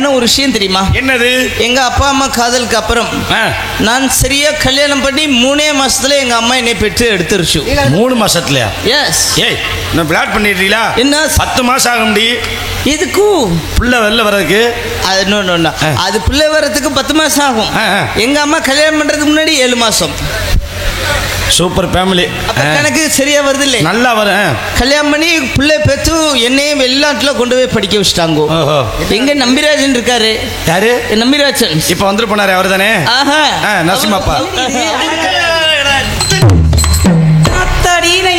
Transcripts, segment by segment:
ஆனா ஒரு விஷயம் தெரியுமா? என்னது? எங்க அப்பா அம்மா காதலுக்கு அப்புறம் நான் சரியா கல்யாணம் பண்ணி 3 மாசத்துல எங்க அம்மா என்னை பெற்று எடுத்துருச்சு. 3 மாசத்துலயா? எஸ். ஏய், நான் பிளாட் பண்ணிடுறீங்களா? என்ன 10 மாசம் ஆக முடியும். எதுக்கு புள்ள வெளில வர்றதுக்கு? அது பிள்ளை வர்றதுக்கு 10 மாசம் ஆகும். எங்க அம்மா கல்யாணம் பண்றதுக்கு முன்னாடி 7 மாசம். Super family. எனக்கு சரியா வருது இல்லை? நல்லா வரும். கல்யாணம் பண்ணி பிள்ளை பெற்று என்னையும் வெளிநாட்டுல கொண்டு போய் படிக்க வச்சுட்டாங்க. எங்க நம்பிராஜன் இருக்காரு. யாரு? நம்பிராஜன். இப்ப வந்துட்டு போனாரு அவர் தானே? நரசிம்மப்பா.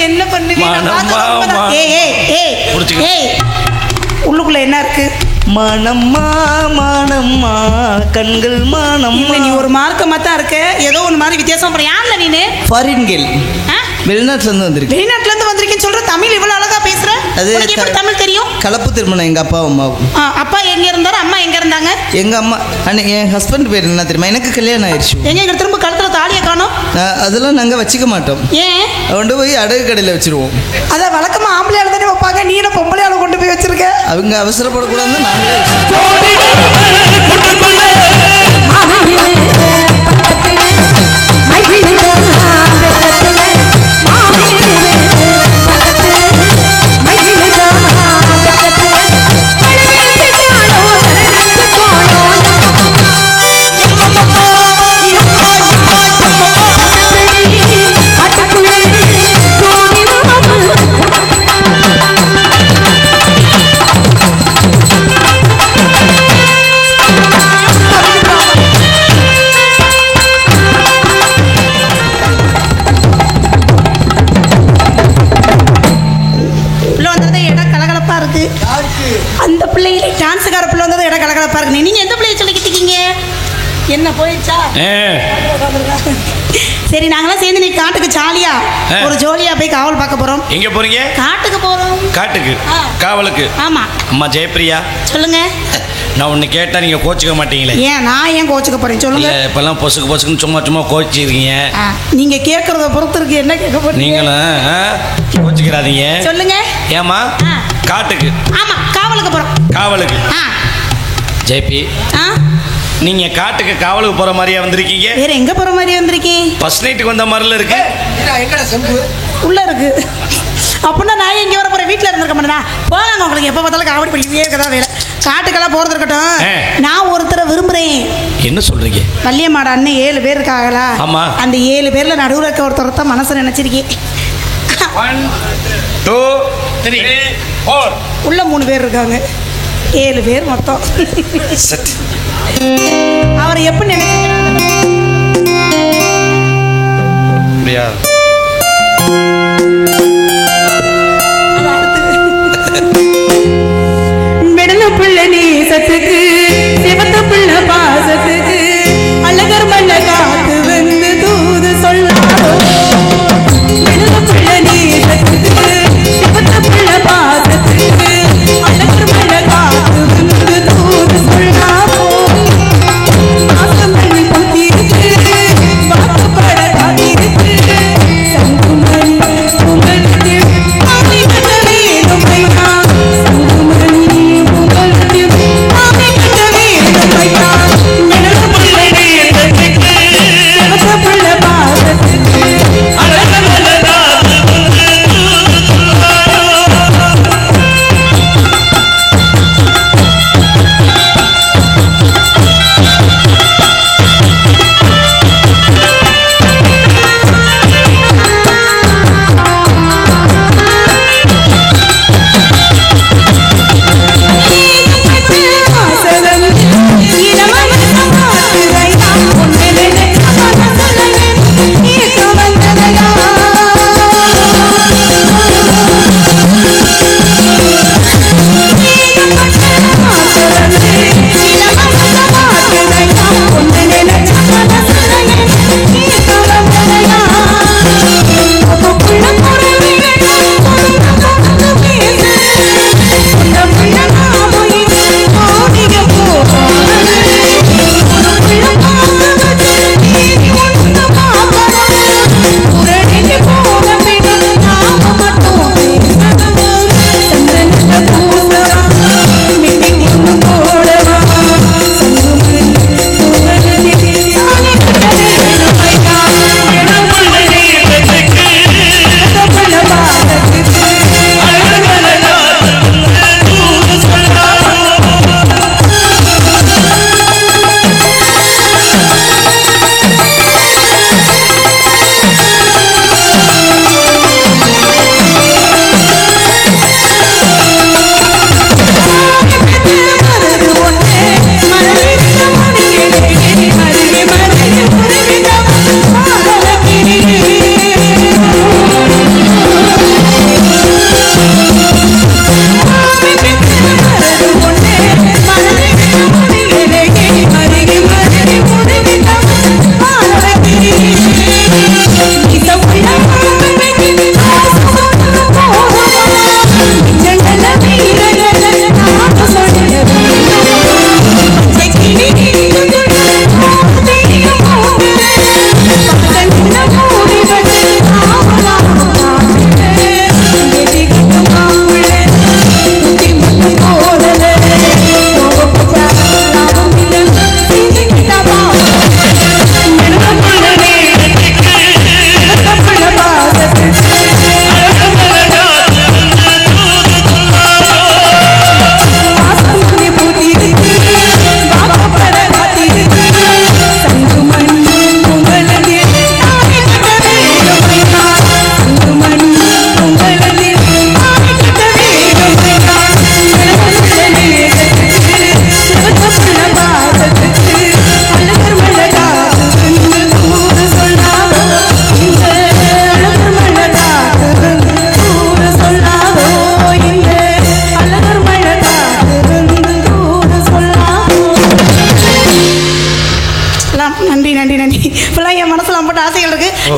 என்ன பண்ணுவீங்க? உள்ளுக்குள்ள என்ன இருக்கு? மானம்மா மானம்மா கண்கள் மானம். நீ ஒரு மார்க்கமா தான் இருக்க, ஏதோ ஒரு மாதிரி வித்தியாசம். யாருல நீனு? Foreign girl. வெளிநாட்டுல இருந்து வந்திருக்கு. வெளிநாட்டுல இருந்து வந்திருக்கேன்னு சொல்ற. தமிழ் இவ்வளவு அழகா பேசுற. அது எப்படி தமிழ் தெரியும்? கலப்பு திருமணம் எங்க அப்பா அம்மாவும். அப்பா எங்க இருந்தாரு, அம்மா எங்க இருந்தாங்க? எங்க அம்மா என் ஹஸ்பண்ட் பேர் என்ன தெரியுமா? எனக்கு கல்யாணம் ஆயிடுச்சு. எங்க திரும்ப கழுத்துல தாலியை காணோம். அதெல்லாம் நாங்க வச்சுக்க மாட்டோம். ஏன்? கொண்டு போய் அடகு கடையில வச்சிருவோம். அதான் வழக்கமா ஆம்பளையால தானே வைப்பாங்க. நீ என்ன பொம்பளையால கொண்டு போய் வச்சிருக்க? அவங்க அவசரப்படக்கூடாதுன்னு நாங்களே அந்த பிள்ளையில டான்ஸுக்கார பிள்ளை வந்தது இடம் கலகலப்பா இருக்கு. நீங்க எந்த பிள்ளைய சொல்லிக்கிட்டீங்க? என்ன போயிடுச்சா? சரி, நாங்களாம் சேர்ந்து நீ காட்டுக்கு ஜாலியா ஒரு ஜோலியா போய் காவல் பார்க்க போறோம். எங்க போறீங்க? காட்டுக்கு போறோம். காட்டுக்கு? காவலுக்கு? ஆமா. அம்மா ஜெயப்பிரியா சொல்லுங்க. நான் ஒன்னு கேட்டா நீங்க கோச்சுக்க மாட்டீங்களே? ஏன் நான் ஏன் கோச்சுக்க போறேன் சொல்லுங்க. இப்பெல்லாம் பொசுக்குன்னு சும்மா கோச்சிருக்கீங்க. நீங்க கேட்கறத பொறுத்து இருக்கு. என்ன கேட்க போறீங்க? நீங்களும் கோச்சிக்கிறாதீங்க. சொல்லுங்க. ஏமா? காட்டுக்கு? ஆமா, காவலுக்கு போறோம். காவலுக்கு? ஜெயபி, நீங்க காட்டுக்கு காவலுக்கு போற மாதிரியா வந்திருக்கீங்க? வேற எங்க போற மாதிரியா வந்திருக்கீங்க? ஃபர்ஸ்ட் நைட்டுக்கு வந்த மாதிரில இருக்கு. உள்ள இருக்கு. அப்படின்னா நான் எங்க வர போறேன்? வீட்டுல இருந்திருக்க மாட்டேனா? போறாங்க. உங்களுக்கு எப்ப பார்த்தாலும் காவடி படிக்கவே இருக்கதா வேலை. காட்டுக்கெல்லாம் போறது இருக்கட்டும். நான் ஒருத்தரை விரும்புறேன். என்ன சொல்றீங்க? வள்ளியம்மாட அண்ணன் 7 பேர் இருக்காங்களா? ஆமா. அந்த 7 பேர்ல நடுவுல இருக்க ஒருத்தர் தான் மனசு நினைச்சிருக்கேன். 1 2 3 4 உள்ள 3 பேர் இருக்காங்க. 7 பேர் மொத்தம். அவர் எப்படி நினைக்கிறீங்க? விடல பிள்ளை நேசத்துக்கு, சிவத்த பிள்ளை பாசத்துக்கு, அழகர் மல்ல காத்து வந்து தூது சொல்லாரோ. விடல பிள்ளை நேசத்துக்கு, சிவத்த பிள்ளை பாசத்துக்கு, அழகர் மல்ல காத்து வந்து தூது சொல்லாரோ. ஆசமணி பொத்திருக்கு, வாக்கப்பட காத்திருக்கு, சங்குமணி பொங்கல்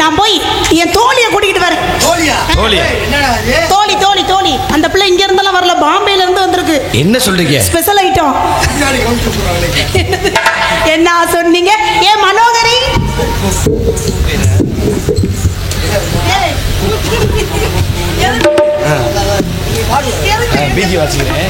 நான் போய் என் தோழியை கூட்டிக்கிட்டு வரேன். தோழி தோழி தோழி அந்த பிள்ளை இங்க இருந்தெல்லாம் வரல, பாம்பேல இருந்து வந்திருக்கு. என்ன சொல்றீங்க? Special item. என்ன சொன்னீங்க? ஏ மனோகரி, பிஜி வாசிக்கிறேன்.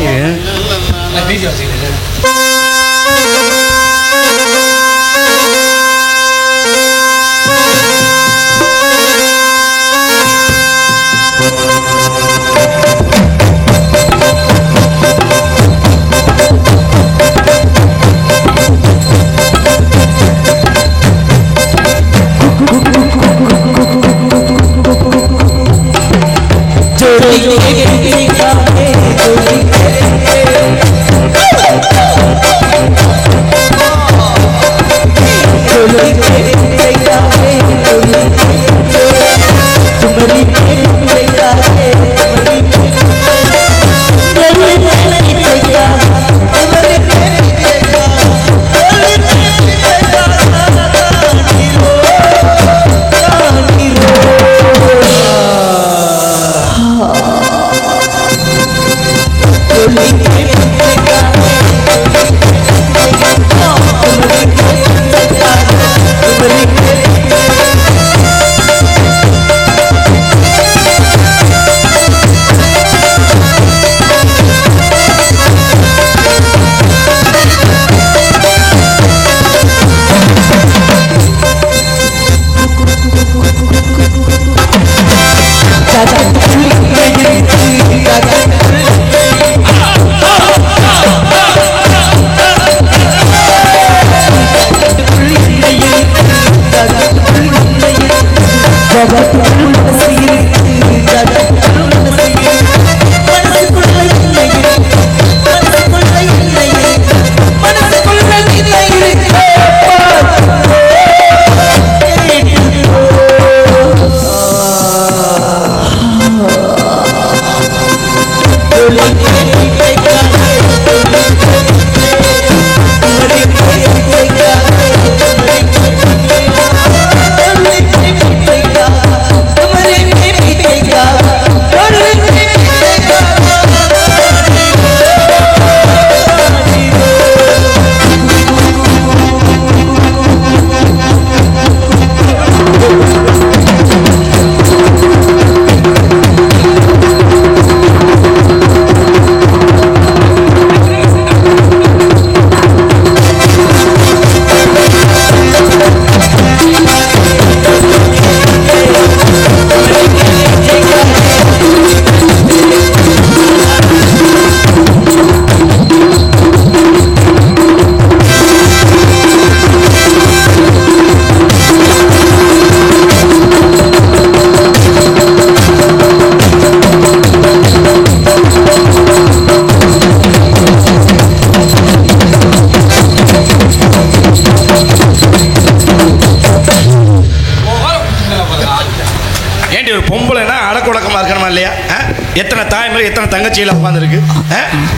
எத்தனை தாய்மொழி எத்தனை தங்கச்சியில் உட்காந்துருக்கு.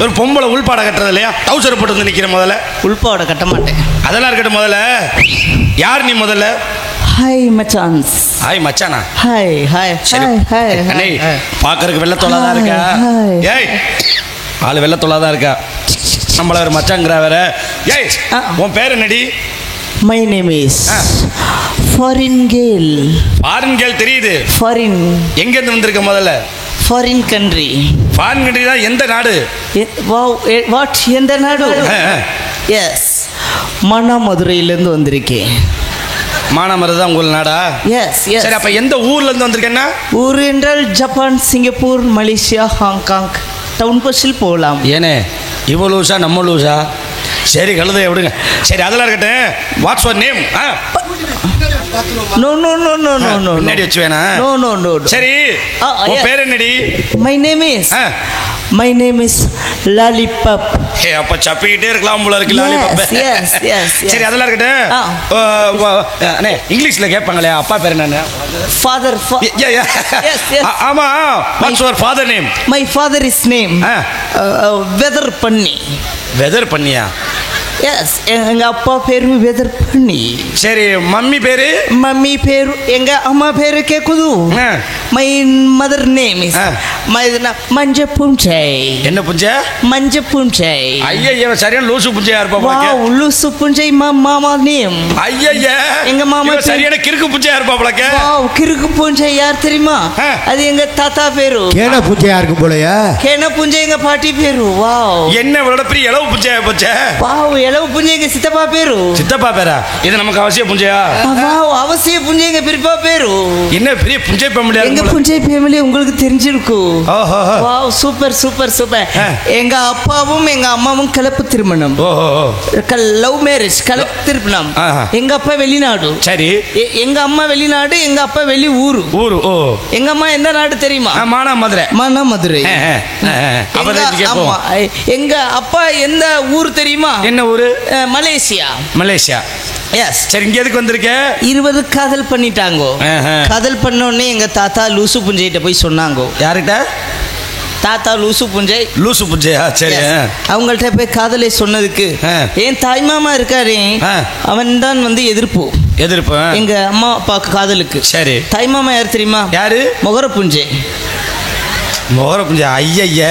ஒரு பொம்பளை உள்பாடை கட்டுறது இல்லையா? டவுசர் போட்டு வந்து நிற்கிற முதல்ல. உள்பாடை கட்ட மாட்டேன். அதெல்லாம் இருக்கட்டும். முதல்ல யார் நீ? முதல்ல ஹாய் மச்சான்ஸ். ஹாய் மச்சானா? Hi hi hi hi. அண்ணே பார்க்கறதுக்கு வெள்ளத்தோலாதான் இருக்கா? ஏய் ஆளு வெள்ளத்தோலாதான் இருக்கா, நம்மள ஒரு மச்சாங்கிறா வேற. ஏய் உன் பேர் என்னடி? My name is foreign girl. Foreign girl தெரியுது. ஃபாரின் எங்கேருந்து வந்திருக்க? முதல்ல ஃபாரின் கண்ட்ரி. ஃபாரின் கண்ட்ரி தான். எந்த நாடு? வாட்? எந்த நாடு? எஸ், மானாமதுரையிலேருந்து வந்திருக்கேன். மானாமதுரை தான் உங்கள் நாடா? Yes yes. சரி, அப்போ எந்த ஊர்லேருந்து வந்திருக்கேன்னா? ஊர் என்றால் Japan, Singapore, Malaysia, Hong Kong. Town பஸ்ஸில் போகலாம். ஏனே இவ்வளோ லூஸா நம்ம லூஸா? சரி கழுதைய விடுங்க. சரி அதெல்லாம் இருக்கட்டும். What's your name? No no no no no no. முன்னாடி வச்சு வேணா? No no no. சரி உன் பேர் என்னடி? My name is lollipop. ஏ அப்ப சப்பிக்கிட்டே இருக்கலாம் போல இருக்கு லாலிபாப். சரி அதெல்லாம் இருக்கட்டும். அண்ணே இங்கிலீஷ்ல கேட்பாங்களே அப்பா பேர் என்னன்னு? ஃபாதர். ஆமா, what's your father name? My father is name weather பண்ணி. வெதர் பண்ணியா? எஸ் எங்க அப்பா பேரு வெதர்பண்ணி. சரி, மம்மி பேரு? மம்மி பேரு எங்க அம்மா பேரு கேக்குது. மை மதர் நேம் இஸ் மஞ்ச புஞ்சை. என்ன புஞ்சை? மஞ்ச புஞ்சை. ஐயா சரியான லூசு புஞ்சையா இருப்பா. வாவ், லூசு புஞ்சை மாமா நேம். ஐயா எங்க மாமா சரியான கிறுக்கு புஞ்சையா இருப்பா போலக்க. வாவ், கிறுக்கு புஞ்சை யார் தெரியுமா? அது எங்க தாத்தா பேரு. கேன புஞ்சையா இருக்கும் போலயா? கேன புஞ்சை எங்க பாட்டி பேரு. வாவ், என்ன இவளோட பெரிய இளவு புஞ்சையா போச்சே. வாவ், இளவு புஞ்சை எங்க சித்தப்பா பேரு. சித்தப்பா பேரா? இது நமக்கு அவசிய புஞ்சையா? வாவ், அவசிய புஞ்சை எங்க பெரியப்பா பேரு. என்ன பெரிய புஞ்சை ஃபேமிலியா? எங்க புஞ்சை ஃபேமிலி உங்களுக்கு தெரிஞ்சிருக்கும். Wow, super super super. எங்க அப்பாவும் எங்க அம்மாவும் கலப்பு திருமணம். லவ் மேரேஜ், கலப்பு திருமணம். எங்க அப்பா வெளிநாடு. சரி. எங்க அம்மா வெளிநாடு, எங்க அப்பா வெளி ஊரு. ஊரு. ஓ. எங்க அம்மா எந்த நாடு தெரியுமா? மானாமதுரை. மானாமதுரை. ஆமா. எங்க அப்பா எந்த ஊர் தெரியுமா? என்ன ஊரு? மலேசியா. மலேசியா. எஸ். சரி, இங்க எதுக்கு வந்திருக்க? 20 காதல் பண்ணிட்டாங்க. காதல் பண்ண உடனே எங்க தாத்தா லூசு புஞ்சைகிட்ட போய் சொன்னாங்க. யார்கிட்ட? தாத்தா லூசு புஞ்சை. லூசு புஞ்சையா? சரி. அவங்கள்ட்ட போய் காதலை சொன்னதுக்கு என் தாய்மாமா இருக்காரு, அவன் தான் வந்து எதிர்ப்பு. எங்க அம்மா அப்பாவுக்கு காதலுக்கு. சரி. தாய்மாமா யார் தெரியுமா? யாரு? முகர புஞ்சை. முகர புஞ்சை. ஐயா,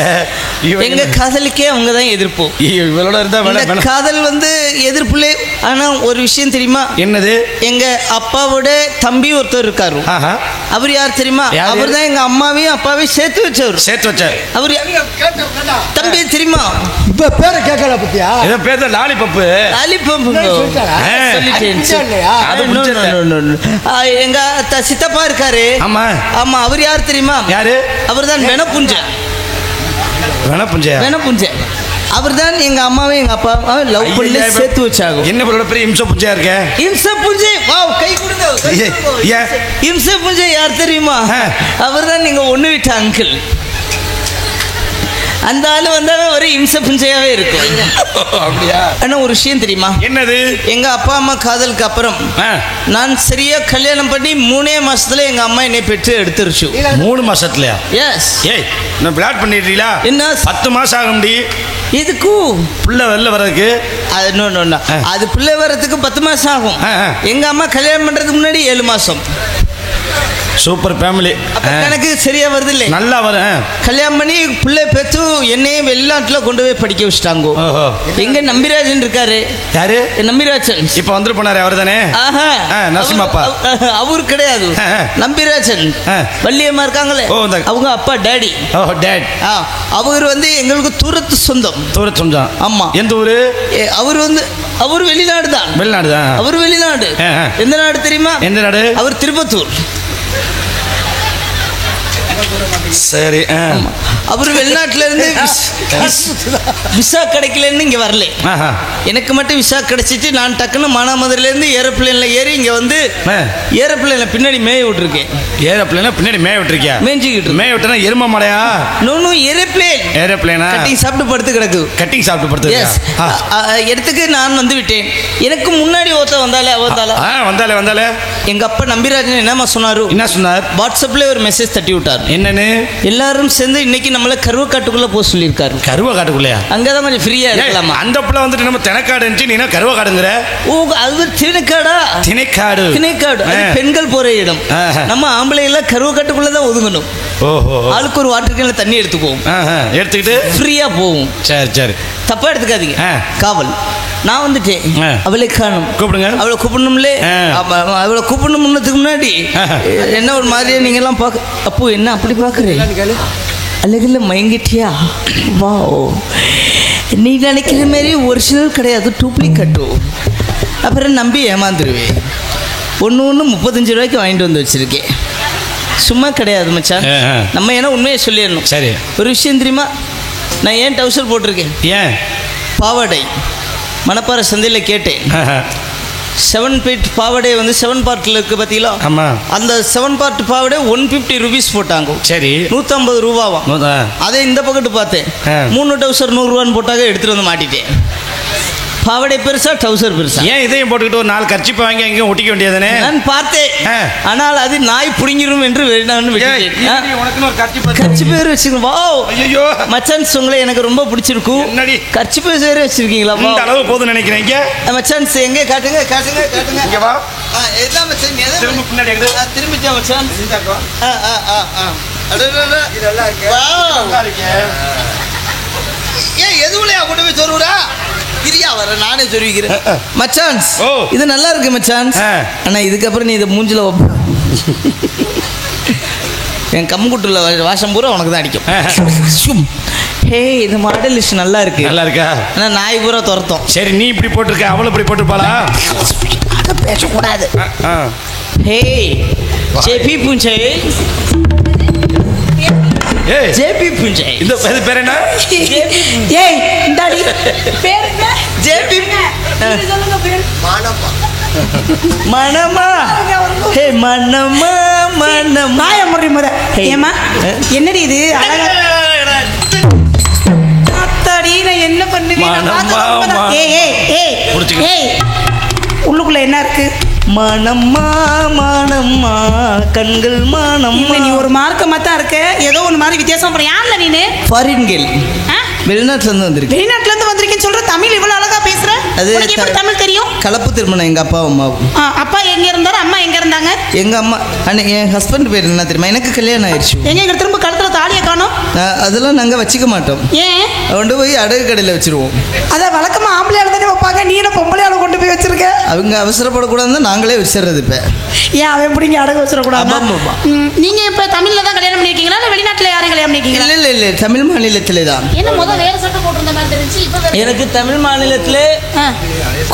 எங்க காதலுக்கே அவங்க தான் எதிர்ப்பு. இவளோட இருந்தா காதல் வந்து எதிர்ப்புலே. ஆனா ஒரு விஷயம் தெரியுமா? என்னது? எங்க அப்பாவோட தம்பி ஒருத்தர் இருக்காரு. அவர் யார் தெரியுமா? அவர் தான் எங்க அம்மாவையும் அப்பாவையும் சேர்த்து வச்சார். அவர் தம்பி தெரியுமா? இப்ப பேரை கேட்கல பத்தியா? ஏதோ பேர் தான் லாலிபப்பு. எங்க சித்தப்பா இருக்காரு. ஆமா ஆமா. அவர் யார் தெரியுமா? யாரு? அவர் தான் வெனப்புஞ்சை. அவர் தான் எங்க அம்மாவை எங்க அப்பா லவ் பண்ணி சேர்த்து வச்சாங்க. என்ன பண்ண பெரிய இம்ச புஞ்சையா இருக்க? இம்ச புஞ்சை. வாவ், கை கொடுங்க. இம்ச புஞ்சை யார் தெரியுமா? அவர் தான் நீங்க ஒண்ணு விட்ட அங்கிள். அந்த ஆளு வந்தாலும் ஒரு இம்ச புஞ்சையாவே இருக்கும். அப்படியா? ஆனா ஒரு விஷயம் தெரியுமா? என்னது? எங்க அப்பா அம்மா காதலுக்கு அப்புறம் நான் சரியா கல்யாணம் பண்ணி 3 மாசத்துல எங்க அம்மா என்னை பெற்று எடுத்துருச்சு. 3 மாசத்துலயா? எஸ். ஏய், நான் பிளாட் பண்ணிடுறீங்களா? என்ன 10 மாசம் ஆக முடி. இதுக்கு பிள்ளை வெளில வர்றதுக்கு? அது பிள்ளை வர்றதுக்கு 10 மாசம் ஆகும். எங்க அம்மா கல்யாணம் பண்றதுக்கு முன்னாடி 7 மாசம். Super family. எனக்கு சரியா வருது இல்லை? நல்லா வரும். கல்யாணம் பண்ணி பிள்ளை பெற்று என்னையும் வெளிநாட்டுல கொண்டு போய் படிக்க வச்சுட்டாங்க. எங்க நம்பிராஜன் இருக்காரு. யாரு? நம்பிராஜன். இப்ப வந்துட்டு போனாரு அவர் தானே? நரசிம்மப்பா. அவரு கிடையாது, நம்பிராஜன். வள்ளியம்மா இருக்காங்களே, அவங்க அப்பா டேடி. அவர் வந்து எங்களுக்கு தூரத்து சொந்தம். ஆமா. எந்த ஊரு? அவர் வெளிநாடு தான். அவர் வெளிநாடு. எந்த நாடு தெரியுமா? எந்த நாடு? அவர் திருப்பத்தூர். சரி. அவர் வெளிநாட்டுல இருந்து விசா கிடைக்கலன்னு இங்க வரல. எனக்கு மட்டும் விசா கிடைச்சிட்டு நான் டக்குன்னு மானாமதுரையில இருந்து ஏரோப்ளேன்ல ஏறி இங்க வந்து ஏரோப்ளேன்ல பின்னாடி மேய விட்டுருக்கேன். ஏரோப்ளேன்ல பின்னாடி மேய விட்டுருக்கியா? மேய்ஞ்சிக்கிட்டு. மேய விட்டா எரும மாடையா? நோ ஏரோப்ளேனா? கட்டிங் சாப்பிட்டு படுத்து கிடக்கு. கட்டிங் சாப்பிட்டு படுத்து. எஸ். இடத்துக்கு நான் வந்து விட்டேன். எனக்கு முன்னாடி வந்தாலே எங்க அப்பா நம்பிராஜன் என்னமா சொன்னாரு? என்ன சொன்னார்? வாட்ஸ்அப்ல ஒரு மெசேஜ் தட்டி விட்டார். என்னன்னு? எல்லாரும் சேர்ந்து இன்னைக்கு நம்மள கருவக்காட்டுக்குள்ள போக சொல்லியிருக்காரு. கருவக்காட்டுக்குள்ளயா? அங்கதான் கொஞ்சம் ஃப்ரீயா இருக்கலாமா? அந்த பிள்ளை வந்துட்டு நம்ம திணைக்காடு நீ கருவக்காடுங்கிற. ஓ, அது திணைக்காடா? திணைக்காடு. பெண்கள் போற இடம். நம்ம ஆம்பளை எல்லாம் கருவக்காட்டுக்குள்ளதான் ஒதுங்கணும். ஓஹோ. ஆளுக்கு ஒரு வாட்டர் கேன்ல தண்ணி எடுத்துக்குவோம். எடுத்துக்கிட்டு ஃப்ரீயா போவோம். சரி. தப்பா எடுத்துக்காதீங்க. காவல். நான் வந்துட்டேன். அவளை காணும். கூப்பிடுங்க. அவளை கூப்பிடணும்ல. அவளை கூப்பிடணும்னதுக்கு முன்னாடி என்ன ஒரு மாதிரியா நீங்க எல்லாம் அப்போ என்ன அப்படி பாக்குறேன்? அழகுல மயங்கிட்டியா? வா, நீ நினைக்கிற மாதிரி ஒரிஜினல் கிடையாது, டூப்ளிகேட்டு. அப்புறம் நம்பி ஏமாந்துருவேன். ஒன்று 35 ரூபாய்க்கு வாங்கிட்டு வந்து வச்சிருக்கேன். சும்மா கிடையாது மச்சான். நம்ம ஏன்னா உண்மையை சொல்லிடணும். சரி. ஒரு விஷயம் தெரியுமா? நான் ஏன் டவுசர் போட்டிருக்கேன்? ஏன்? பாவாடை மணப்பாறை சந்தையில் கேட்டேன். 7 ஃபீட் பாவாடை வந்து 7 பார்ட்டில் இருக்குது பார்த்தீங்களா? ஆமாம். அந்த 7 பார்ட் பாவாடை 150 rupees போட்டாங்க. சரி. 150 ரூபாவா? அதே இந்த பக்கத்து பார்த்தேன். 3 டவுசர் 100 ரூபான்னு போட்டாங்க. எடுத்துகிட்டு வந்து மாட்டிட்டேன். பாவடை பெருசா டவுசர் பெருசா? ஏன் இதையும் போட்டுக்கிட்டு ஒரு 4 கர்ச்சிப்பை வாங்கி எங்கேயும் ஒட்டிக்க வேண்டியதானே? நான் பார்த்தேன், ஆனால் அது நாய் புடுங்கிரும் என்று நான் விட்டுட்டேன். உனக்குன்னு ஒரு கர்ச்சிப்பை பேர் வச்சிருக்கோம். வா ஐயோ மச்சான்ஸ், உங்களை எனக்கு ரொம்ப பிடிச்சிருக்கும். என்னடி கர்ச்சி பேர் வச்சிருக்கீங்களா? இந்த அளவு போதும் நினைக்கிறேன். இங்க மச்சான்ஸ் எங்க காட்டுங்க காட்டுங்க காட்டுங்க. இங்க வா. எல்லாம் மச்சான் திரும்ப பின்னாடி எங்க? திரும்பிச்சா மச்சான். ஏன் எதுவுலையா கொண்டு போய் சொல்லுறா? கிரியா வர நானே சொல்லிக்கிறேன். மச்சான்ஸ் இது நல்லா இருக்கு மச்சான்ஸ். ஆனா இதுக்கப்புறம் நீ இதை மூஞ்சில என் கம்முக்குட்டுல வாசம் பூரா உனக்கு தான் அடிக்கும். ஹே இது மாடல் லிஸ்ட் நல்லா இருக்கு. நல்லா இருக்கா? ஆனா நாய் பூரா துரத்தோம். சரி நீ இப்படி போட்டிருக்க, அவளை இப்படி போட்டுப்பாளா? பேசக்கூடாது. ஹே ஜேபி பூஞ்சை, ஏய் ஜேபி பூஞ்சை. இந்த பேர் என்ன? ஏய் இந்தாடி பேர் என்ன? ஜேபி. சொல்லுங்க பேர். மனமா. ஹே மனமா மனமா. மாய முறை முத. ஏமா என்னடி இது அழகா அத்தாடி நான் என்ன பண்ணுவேன்? உள்ளுக்குள்ள என்ன இருக்கு? மனம்மா மனம்மா கண்கள் மானம். நீ ஒரு மார்க்கமா தான் இருக்க, ஏதோ ஒன்று மாதிரி வித்தியாசம் பண்ற. யாருல நீனு? ஃபாரின் கேர்ள், வெளிநாட்டுல இருந்து வந்திருக்கு. வெளிநாட்டுல இருந்து வந்திருக்கேன்னு சொல்ற, தமிழ் இவ்வளவு அழகா பேசுற. அது எப்படி தமிழ் தெரியும்? கலப்பு திருமணம் எங்க அப்பா அம்மாவும். அப்பா எங்க இருந்தாரு, அம்மா எங்க இருந்தாங்க? எங்க அம்மா அன்னைக்கு என் ஹஸ்பண்ட் பேர் என்ன தெரியுமா? எனக்கு கல்யாணம் ஆயிடுச்சு. எங்க திரும்ப கழுத்துல தாலியை காணோம்? அதெல்லாம் நாங்க வச்சுக்க மாட்டோம். ஏன்? கொண்டு போய் அடகு கடையில் வச்சிருவோம். அத வழக்கமா ஆம்பளையால தானே வைப்பாங்க, நீ என்ன பொம்பளையால கொண்டு போய் வச்சிருக்க? அவங்க அவசரப்படக்கூடாதுன்னு நாங்களே வச்சிடுறது. இப்ப ஏன் அவன் எப்படிங்க அடகு வச்சிடக்கூடாது? நீங்க இப்ப தமிழ்ல தான் கல்யாணம் பண்ணிருக்கீங்களா இல்ல வெளிநாட்டுல யாரும் கல்யாணம் பண்ணிருக்கீங்களா? இல்ல இல்ல தமிழ் மாநிலத்திலே தான். என்ன முதல்ல வேற சட்டை போட்டிருந்த மாதிரி தெரிஞ்சு இப்ப எனக்கு தமிழ் மாநிலத்திலே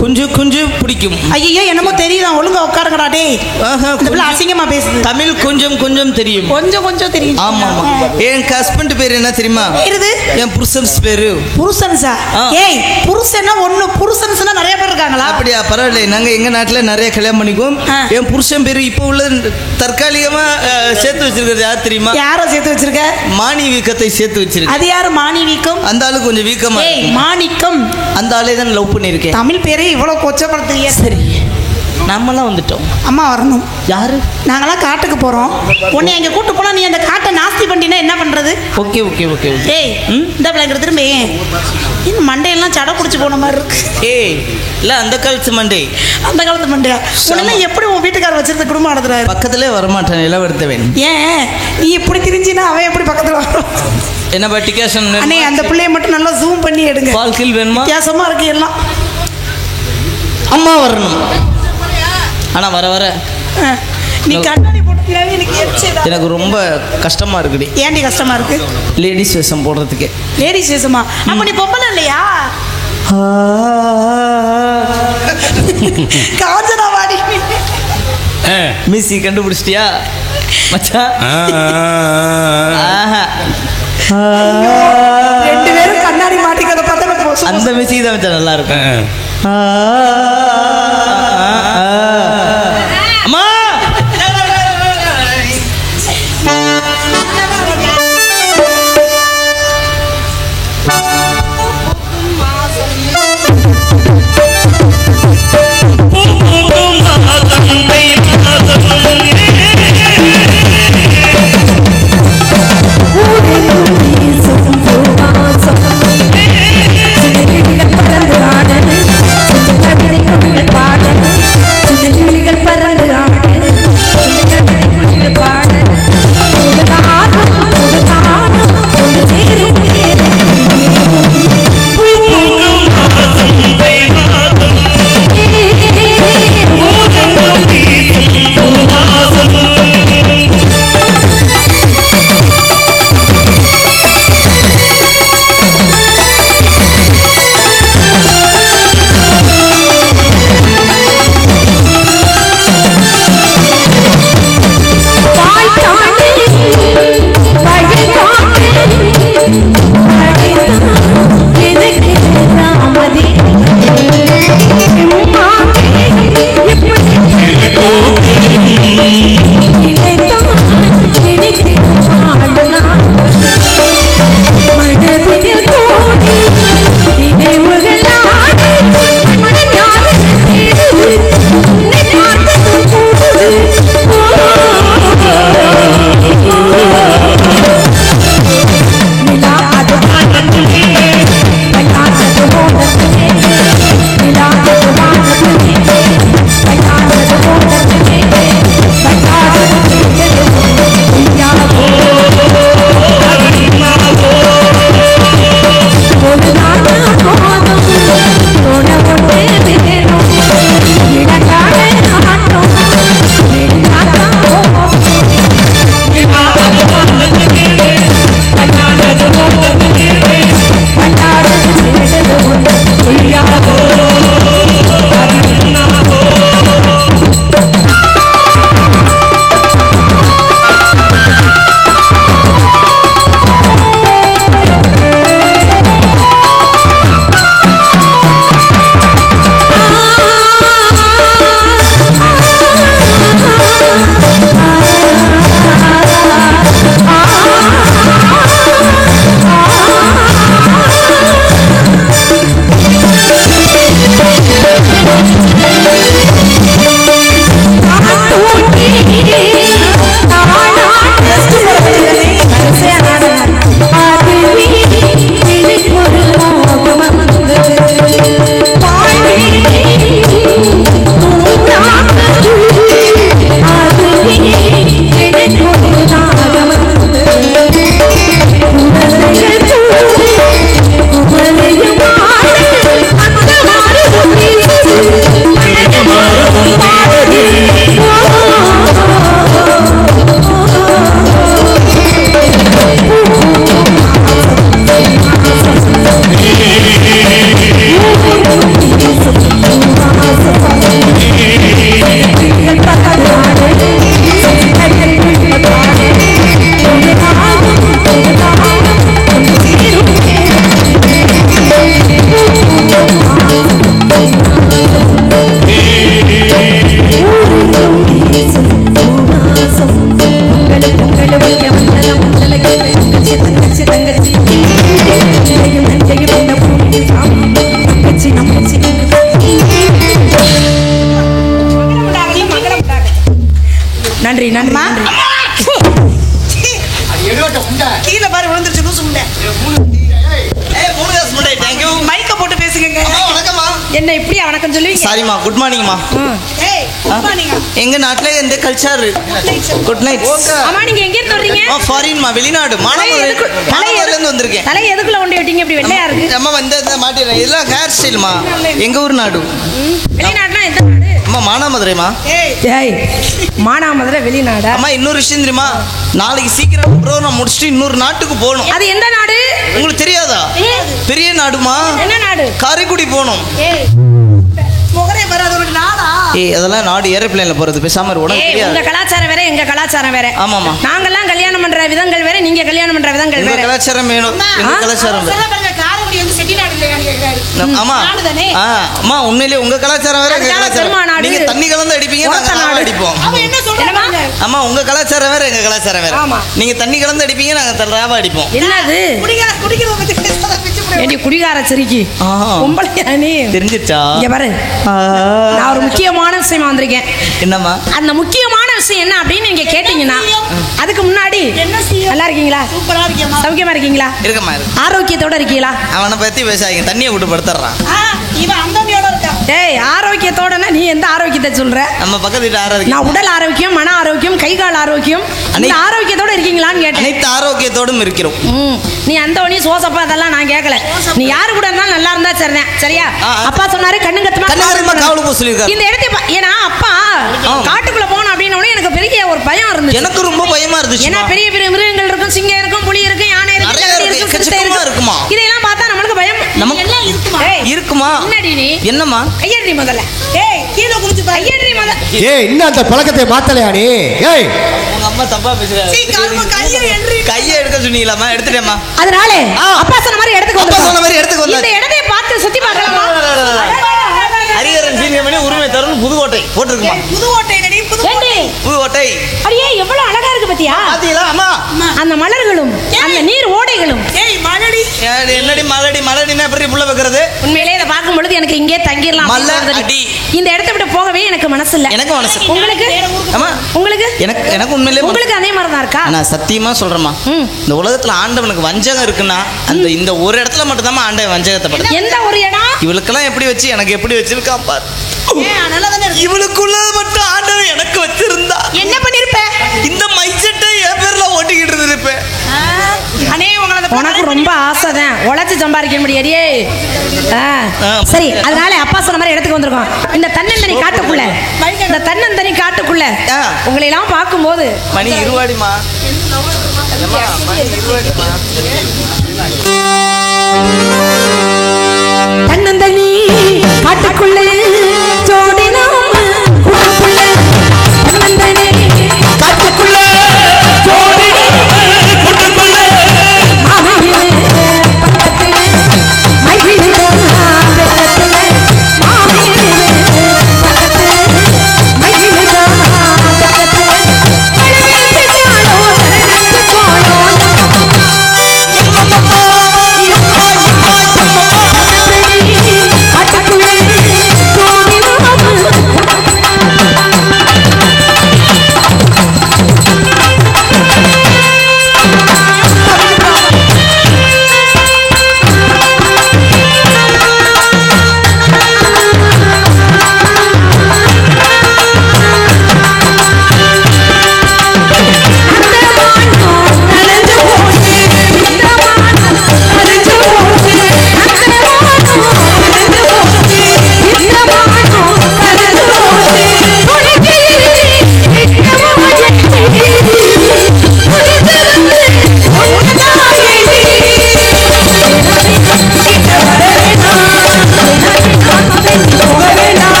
கொஞ்சம் கொஞ்சம் பிடிக்கும். ஐயோ என்னமோ தெரியுதா, ஒழுங்கா உட்காருங்கடா டேய். இந்த பிள்ளை அசிங்கமா பேசுது. தமிழ் கொஞ்சம் கொஞ்சம் தெரியும். கொஞ்சம் கொஞ்சம் தெரியும். ஆமா ஆமா. என் ஹஸ்பண்ட் பேர் என்ன தெரியுமா? என் புருஷன்ஸ் பேரு. புருஷன்ஸா? ஏய் புருஷன்னா ஒண்ணு, புருஷன்ஸ்னா நிறைய பேர் இருக்காங்களா? அப்படியா? பரவாயில்லை, நாங்க எங்க நாட்டுல நிறைய கல்யாணம் பண்ணிக்குவோம். என் புருஷன் பேரு இப்ப உள்ள தற்காலிகமா சேர்த்து வச்சிருக்கிறது யார் தெரியுமா? யார சேர்த்து வச்சிருக்க? மாணி வீக்கத்தை சேர்த்து வச்சிருக்க. அது யாரு மாணி வீக்கம்? அந்த ஆளு கொஞ்சம் வீக்கமா. மாணிக்கம் அந்த ஆளே தான் லவ் பண்ணிருக்கேன். தமிழ் பேரே இவ்வளவு கொச்சப்படுத்துறியே. சரி நம்மலாம் வந்துட்டோம். அம்மா வரணும். யாரு? நாங்களாம் காட்டுக்கு போறோம். உன்னை எங்க கூட்டு போனா நீ அந்த காட்டை நாஸ்தி பண்ணினா என்ன பண்றது? Okay okay okay. ஏய் இந்த பிள்ளைங்க திரும்ப இன்னும் மண்டையெல்லாம் சடை குடிச்சு போன மாதிரி இருக்கு. ஏய் இல்ல அந்த காலத்து மண்டை. அந்த காலத்து மண்டையா? உன்னெல்லாம் எப்படி உன் வீட்டுக்காரர் வச்சிருந்த குடும்பம் நடத்துறாரு? பக்கத்திலே வரமாட்டேன், நிலம் எடுத்தவன். ஏன் நீ இப்படி திரிஞ்சினா அவன் எப்படி பக்கத்துல வரும்? என்ன பட்டிகேஷன்? அண்ணே அந்த பிள்ளைய மட்டும் நல்லா ஜூம் பண்ணி எடுங்க. பால்கில் வேணுமா? வித்தியாசமா இருக்கு எல்லாம். அம்மா வரணும். ஆனா வர வர நீ கண்ணாடி போட்டுக்கியாவே எனக்கு எரிச்சலா. எனக்கு ரொம்ப கஷ்டமா இருக்குடி. ஏன்டி கஷ்டமா இருக்கு? லேடிஸ் வேஷம் போடுறதுக்கு. லேடிஸ் வேஷமா? அப்ப நீ பொம்பளை இல்லையா? காஞ்சனாவாடி மிஸ்ஸி கண்டுபிடிச்சிட்டியா மச்சான்? ரெண்டு பேரும் கண்ணாடி மாட்டிக்கிறத பார்த்தா அந்த மிஸ்ஸி தான் மச்சான் நல்லா இருக்கும். அம்மா பறந்து ஆடனு நன்றி நன்றி கீழே பாரு விழுந்துருச்சு லூசு முண்டை. மைக்க போட்டு பேசுங்க. என்ன இப்படி வணக்கம் சொல்லுவீங்க? சாரிம்மா, குட் மார்னிங்மா. எங்க நாட்டுல எந்த கல்ச்சர் குட் நைட். அம்மா நீங்க எங்க இருந்து வர்றீங்க? ஃபாரின்மா, வெளிநாடு. மானாமதுரைல இருந்து வந்திருக்கேன். தலை எதுக்குள்ள கொண்டு விட்டீங்க இப்படி வெள்ளையா இருக்கு? அம்மா வந்து மாட்டிடுறேன். இதெல்லாம் ஹேர் ஸ்டைல்மா. எங்க ஊர் நாடு. வெளிநாடுனா எந்த நாடு? அம்மா மானாமதுரைமா. ஏய் மானாமதுரை வெளிநாடா? அம்மா இன்னொரு விஷயம் தெரியுமா? நாளைக்கு சீக்கிரம் ப்ரோகிராம் முடிச்சுட்டு இன்னொரு நாட்டுக்கு போகணும். அது எந்த நாடு உங்களுக்கு தெரியாதா? பெரிய நாடுமா. என்ன நாடு? காரைக்குடி போகணும். முகரே வராது ஒரு நாடா? ஏய் அதெல்லாம் நாடு ஏரோப்ளேன்ல போறது. பேசாம இரு. உனக்கு தெரியாது. உங்க கலாச்சாரம் வேற எங்க கலாச்சாரம் வேற. ஆமாமா. நாங்கெல்லாம் கல்யாணம் பண்ற விதங்கள் வேற, நீங்க கல்யாணம் பண்ற விதங்கள் வேற. உங்க கலாச்சாரம் வேணும். எங்க கலாச்சாரம் வேற. காரைக்குடி வந்து செட்டிநாடு இல்லையா கேக்குறாரு. ஆமா. அம்மா உண்மையிலேயே உங்க கலாச்சாரம் வேற எங்க கலாச்சாரம். நீங்க தண்ணி கலந்து அடிப்பீங்க, நாங்க நாடு அடிப்போம். அவ என்ன சொல்றாங்க? அம்மா உங்க கலாச்சாரம் வேற எங்க கலாச்சாரம் வேற. நீங்க தண்ணி கலந்து அடிப்பீங்க, நாங்க ராவா அடிப்போம். என்னது? குடிக்கிறத பத்தி பேசாத பிச்சு போடு. ஏடி குடிகார சிரிக்கி. பொம்பளையா நீ? தெரிஞ்சிச்சா? இங்க பாரு. நான் ஒரு முக்கியமான விஷயமா வந்திருக்கேன். என்னம்மா? அந்த முக்கியமான விஷயம் என்ன அப்படின்னு நீங்க கேட்டீங்கன்னா அதுக்கு முன்னாடி நல்லா இருக்கீங்களா? சூப்பரா இருக்கீங்க. சௌக்கியமா இருக்கீங்களா? இருக்கமா. ஆரோக்கியத்தோட இருக்கீங்களா? அவனை பத்தி பேசாதீங்க. தண்ணியை விட்டு படுத்துறான். இவன் அந்தமியோட இருக்கான். டேய் ஆரோக்கியத்தோடனா நீ எந்த ஆரோக்கியத்தை சொல்ற? நம்ம பக்கத்து வீட்டு ஆரோக்கியம். நான் உடல் ஆரோக்கியம், மன ஆரோக்கியம், கை கால் ஆரோக்கியம், அந்த ஆரோக்கியத்தோட இருக்கீங்களான்னு கேட்டேன். அனைத்து ஆரோக்கியத்தோடும் இருக்கிறோம். நீ அந்த ஒனி சோசப்பா அதெல்லாம் நான் கேட்கல. நீ யாரு கூட இருந்தாலும் நல்லா இருந்தா சரிதான். சரியா? அப்பா சொன்னாரு கண்ணு கத்துமா காவல் போ சொல்லிருக்காரு. இந்த இடத்தை ஏன்னா அப்பா காட்டுக்குள்ள போகணும் அப்படின்னு எனக்கு பெரிய ஒரு பயம் இருந்துச்சு. எனக்கு ரொம்ப பயமா இருந்துச்சு. ஏன்னா பெரிய பெரிய மிருகங்கள் இருக்கும், சிங்கம் இருக்கும், புலி இருக்கும், யானை இருக்கும், சிறுத்தை இருக்குமா. இதெல்லாம் பார்த்தா நம்மளுக்கு பயம். நமக்கு எல்லாம் இருக்குமா? இருக்குமா? என்னடி நீ? என்னம்மா? கையடி முதல்ல. ஏய் கீழ குளிச்சு பாரு. கையடி முதல்ல. ஏய் இன்னும் அந்த பழக்கத்தை மாத்தலையா நீ? ஏய் உங்க அம்மா தப்பா பேசுறாங்க. கையை எடுக்க சொன்னீங்களாமா? எடுத்துட்டேம்மா. அதனால அப்பா சொன்ன மாதிரி இடத்துக்கு வந்து. அப்பா சொன்ன மாதிரி இடத்துக்கு வந்து. இந்த இடத்தை பார்த்து சுத்தி பார்க்கலாமா? ஹரிஹரன் சீனியர் மணி உரிமை தரும் புதுக்கோட்டை போட்டுருக்குமா? புதுக்கோட்டை நடி புதுக்கோட்டை. அடியே எவ்வளவு அழகா இருக்கு பாத்தியா? பாத்தீங்களா அம்மா? அந்த மலர்களும் அந்த நீர் ஓடைகளும். ஏய் மலடி. என்னடி மலடி? மலடினா எப்படி புள்ள வைக்கிறது? உண்மையிலே இத பாக்கும் பொழுது எனக்கு இங்கே தங்கிரலாம். மலடி. இந்த இடத்தை விட்டு போகவே எனக்கு மனசு இல்ல. எனக்கு மனசு. உங்களுக்கு? அம்மா உங்களுக்கு? எனக்கு உண்மையிலே உங்களுக்கு அதே மாதிரி தான் இருக்கா? நான் சத்தியமா சொல்றேமா. இந்த உலகத்துல ஆண்டவனுக்கு வஞ்சகம் இருக்குன்னா அந்த இந்த ஒரு இடத்துல மட்டும் தான் ஆண்டவன் வஞ்சகத்தை பண்றான். எந்த ஒரு இடம்? இவளுக்கெல்லாம் எப்படி வச்சு எனக்கு எப்படி வச்சிருக்கா பாரு. இவளுக்குள்ள மட்டும் ஆண்டவன் எனக்கு வச்சிருந்தா என்ன பண்ணிருப்ப? இந்த மைசெட்டை என் பேர்ல ஓட்டிக்கிட்டு இருந்திருப்பேன். உனக்கு ரொம்ப ஆசைதான். உழைச்சு சம்பாதிக்க முடியாடியே. சரி அதனால அப்பா சொன்ன மாதிரி இடத்துக்கு வந்திருக்கோம். இந்த தன்னந்தனி காட்டுக்குள்ள, இந்த தன்னந்தனி காட்டுக்குள்ள உங்களை எல்லாம் பார்க்கும்போது மணி இருவாடிமா. தன்னந்தனி காட்டுக்குள்ளே ஜோடினோம் கூட்டுக்குள்ளே. தன்னந்தனி காட்டுக்குள்ளே ஜோடினோம் கூட்டுக்குள்ளே. மாமியே பக்கத்திலே மைவிலே பக்கத்திலே. மாமியே பக்கத்திலே மைவிலே பக்கத்திலே. பழகிட்டு போனோ பழகிட்டு போனோ. காட்டுக்குள்ளே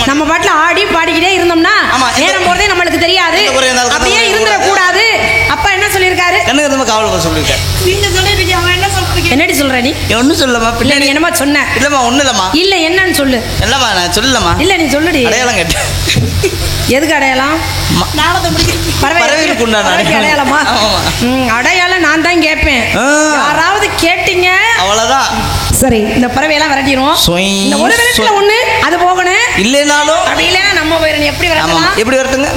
நம்ம பாட்டுல ஆடி பாடிக்கிட்டே இருந்தோம்னா நேரம் போறதே நம்மளுக்கு தெரியாது. அப்படியே இருந்துட கூடாது. அப்பா என்ன சொல்லியிருக்காரு? கண்ணு காவல் சொல்லியிருக்காரு. நீங்க சொல்லிருக்கீங்க, அவன் என்ன சொல்றீங்க? என்னடி சொல்ற நீ? ஒன்னும் சொல்லமா பிள்ளை, நீ என்னமா சொன்ன? இல்லம்மா ஒண்ணு இல்லம்மா. இல்ல என்னன்னு சொல்லு. இல்லம்மா நான் சொல்லலம்மா. இல்ல நீ சொல்லுடி. அடையாளம் கேட்டேன். எதுக்கு அடையாளம்? பறவைகளுக்கு உண்டான அடையாளமா? அடையாளம் நான் தான் கேட்பேன். யாராவது கேட்டீங்க அவ்வளவுதான். சரி, இந்த பறவையெல்லாம் விரட்டிடுவோம். இந்த ஒரு விரட்டுல ஒண்ணு அது போகணும். இல்லைனாலும் அப்படி இல்லைன்னா நம்ம போயிடணும். எப்படி விரட்டலாம்? எப்படி விரட்டுங்க?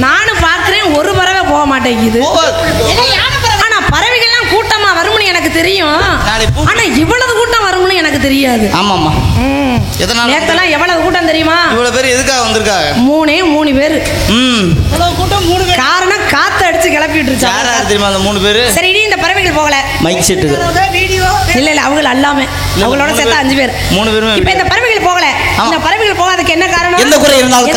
நானும் பாக்குறேன், ஒரு பறவை போக மாட்டேங்குது. ஆனா பறவைகள்லாம் கூட்டமா வரும்னு எனக்கு தெரியும். ஆனா இவ்வளவு கூட்டம் வரும்னு எனக்கு தெரியாது. ஆமாமா. நேத்தெல்லாம் எவ்வளவு கூட்டம் தெரியுமா? இவ்வளவு பேர் எதுக்காக வந்திருக்காங்க? மூணு பேரு. இவ்வளவு கூட்டம் 3 பேர். காரணம் காத்து அடிச்சு கிளப்பி விட்டுருச்சு. யாரா தெரியுமா அந்த 3 பேரு? சரி, இந்த பறவைகள் போகல. மைக் செட்டுக்கு இல்ல அவங்க அல்லாம அவங்களோட சேர்த்து 5 பேர். 3 பேரும். இப்ப இந்த பறவைகள் போகல. இந்த பறவைகள் போகாததுக்கு என்ன காரணம்? எந்த குறை இருந்தாலும்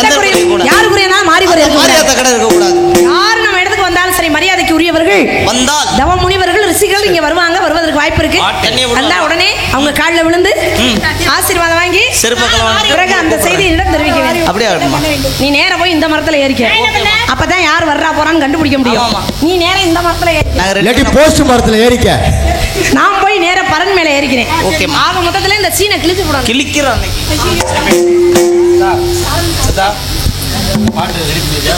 யாரு குறையனாலும் மாறி குறை இருக்க கூடாது. யாரு நம்ம இடத்துக்கு வந்தாலும் சரி, மரியாதைக்கு உரியவர்கள் வந்தால் தவ முனிவர்கள் ரிஷிகள் இங்க வருவதற்கு வாய்ப்பு இருக்கு. வந்தா உடனே அவங்க காலில் விழுந்து ஆசீர்வாதம் வாங்கி பிறகு அந்த செய்தி என்னிடம் தெரிவிக்க வேண்டும். அப்படியே நீ நேரா போய் இந்த மரத்துல ஏறிக்க. அப்பதான் யார் வர்றா போறான்னு கண்டுபிடிக்க முடியும். நீ நேரா இந்த மரத்துல ஏறி போஸ்ட் மரத்துல ஏறிக்க. நான் போய் நேரா பரன் மேல ஏறிக்கிறேன். ஓகே. ஆக மொத்தத்துல இந்த சீனை கிழிச்சு போடணும். கிழிக்கிறான். பாட்டு ரெடி பண்ணியா?